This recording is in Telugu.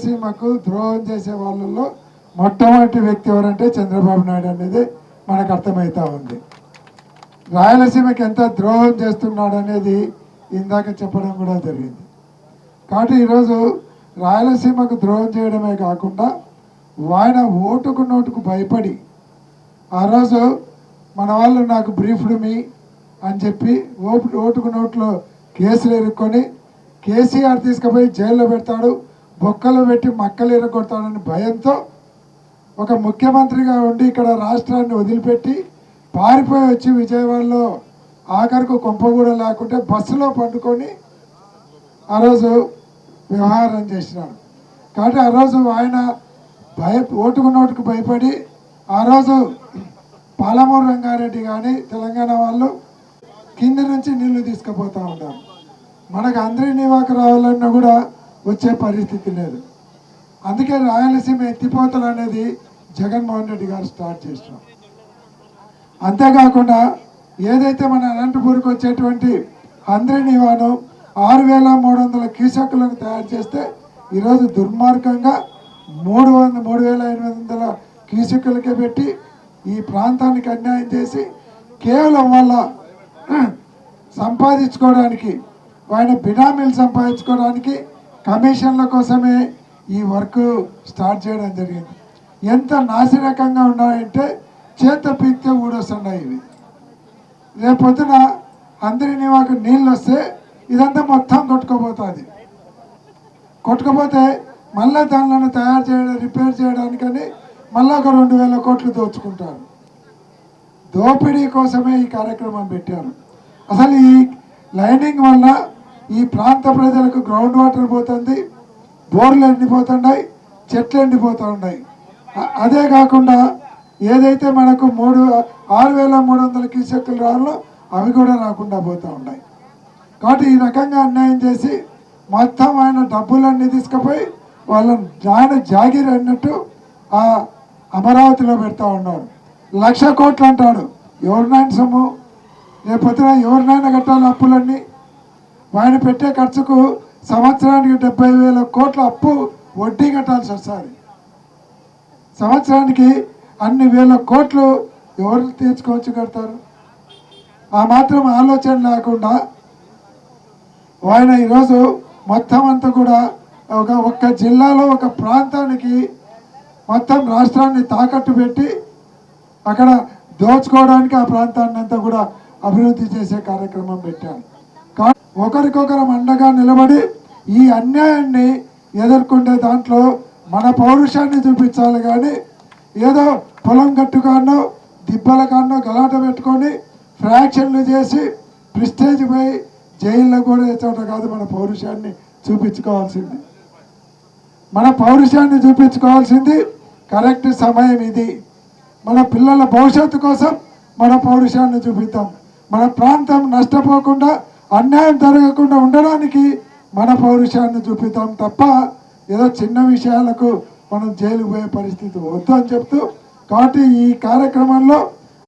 రాయలసీమకు ద్రోహం చేసే వాళ్ళల్లో మొట్టమొదటి వ్యక్తి ఎవరంటే చంద్రబాబు నాయుడు అనేది మనకు అర్థమవుతా ఉంది. రాయలసీమకి ఎంత ద్రోహం చేస్తున్నాడు అనేది ఇందాక చెప్పడం కూడా జరిగింది. కాబట్టి ఈరోజు రాయలసీమకు ద్రోహం చేయడమే కాకుండా ఆయన ఓటుకు నోటుకు భయపడి ఆ రోజు మన వాళ్ళు నాకు బ్రీఫ్డ్ మీ అని చెప్పి ఓటుకు నోట్లో కేసులు ఎరుక్కొని కేసీఆర్ తీసుకుపోయి జైల్లో పెడతాడు, బొక్కలు పెట్టి మక్కలు ఎరగొడతాడని భయంతో ఒక ముఖ్యమంత్రిగా ఉండి ఇక్కడ రాష్ట్రాన్ని వదిలిపెట్టి పారిపోయి వచ్చి విజయవాడలో ఆఖరికి కొంప కూడా లేకుంటే బస్సులో పండుకొని ఆ రోజు వ్యవహారం చేసినాడు. కాబట్టి ఆ రోజు ఆయన ఓటుకు నోటుకు భయపడి ఆ రోజు పాలమూరు రంగారెడ్డి కానీ తెలంగాణ వాళ్ళు కింది నుంచి నీళ్లు తీసుకుపోతూ ఉంటారు. మనకు అందరి నివాకు రావాలన్నా కూడా వచ్చే పరిస్థితి లేదు. అందుకే రాయలసీమ ఎత్తిపోతలు అనేది జగన్మోహన్ రెడ్డి గారు స్టార్ట్ చేసినాం. అంతేకాకుండా ఏదైతే మన అనంతపూర్కి వచ్చేటువంటి అందరి నివాను 6,300 క్యూసెక్కులను తయారు చేస్తే ఈరోజు దుర్మార్గంగా 3,800 క్యూసెక్కులకే పెట్టి ఈ ప్రాంతానికి అన్యాయం చేసి కేవలం వాళ్ళ సంపాదించుకోవడానికి ఆయన బినామీలు సంపాదించుకోవడానికి కమిషన్ల కోసమే ఈ వర్క్ స్టార్ట్ చేయడం జరిగింది. ఎంత నాసిరకంగా ఉన్నాయంటే చేత పీక్తే ఊడొస్తున్నాయి ఇవి. రేపొద్దున అందరినీ మాకు నీళ్ళు వస్తే ఇదంతా మొత్తం కొట్టుకుపోతుంది. కొట్టుకుపోతే మళ్ళీ దానిలను తయారు చేయడం రిపేర్ చేయడానికని మళ్ళీ ఒక 2,000 కోట్లు దోచుకుంటారు. దోపిడీ కోసమే ఈ కార్యక్రమం పెట్టారు. అసలు ఈ లైనింగ్ వల్ల ఈ ప్రాంత ప్రజలకు గ్రౌండ్ వాటర్ పోతుంది, బోర్లు ఎండిపోతున్నాయి, చెట్లు ఎండిపోతూ ఉన్నాయి. అదే కాకుండా ఏదైతే మనకు 6,300 క్యూసెక్కులు రావాలో అవి కూడా రాకుండా పోతూ ఉన్నాయి. కాబట్టి ఈ రకంగా అన్యాయం చేసి మొత్తం ఆయన డబ్బులన్నీ తీసుకుపోయి వాళ్ళని ఆయన జాగిర్ అన్నట్టు ఆ అమరావతిలో పెడతా ఉన్నాడు. 1,00,000 కోట్లు అంటాడు. ఎవరినైనా సొమ్ము, రేపొద్దున ఎవరినైనా కట్టాలి అప్పులన్నీ. ఆయన పెట్టే ఖర్చుకు సంవత్సరానికి 70,000 కోట్ల అప్పు వడ్డీ కట్టాల్సి వస్తుంది. సంవత్సరానికి అన్ని వేల కోట్లు ఎవరు తీర్చుకోవచ్చు కడతారు? ఆ మాత్రం ఆలోచన లేకుండా ఆయన ఈరోజు మొత్తం అంతా కూడా ఒక్క జిల్లాలో ఒక ప్రాంతానికి మొత్తం రాష్ట్రాన్ని తాకట్టు పెట్టి అక్కడ దోచుకోవడానికి ఆ ప్రాంతాన్ని అంతా కూడా అభివృద్ధి చేసే కార్యక్రమం పెట్టారు. ఒకరికొకరం అండగా నిలబడి ఈ అన్యాయాన్ని ఎదుర్కొంటే దాంట్లో మన పౌరుషాన్ని చూపించాలి. కానీ ఏదో పొలం గట్టుకానో దిబ్బల కానో గలాట పెట్టుకొని ఫ్రాక్షన్లు చేసి ప్రిస్టేజ్ పోయి జైల్లో కూడా చోట కాదు మన పౌరుషాన్ని చూపించుకోవాల్సింది. మన పౌరుషాన్ని చూపించుకోవాల్సింది కరెక్ట్ సమయం ఇది. మన పిల్లల భవిష్యత్తు కోసం మన పౌరుషాన్ని చూపిద్దాం. మన ప్రాంతం నష్టపోకుండా అన్యాయం జరగకుండా ఉండడానికి మన పౌరుషాన్ని చూపిద్దాం తప్ప ఏదో చిన్న విషయాలకు మనం జైలుకు పోయే పరిస్థితి వద్దు అని చెప్తూ, కాబట్టి ఈ కార్యక్రమంలో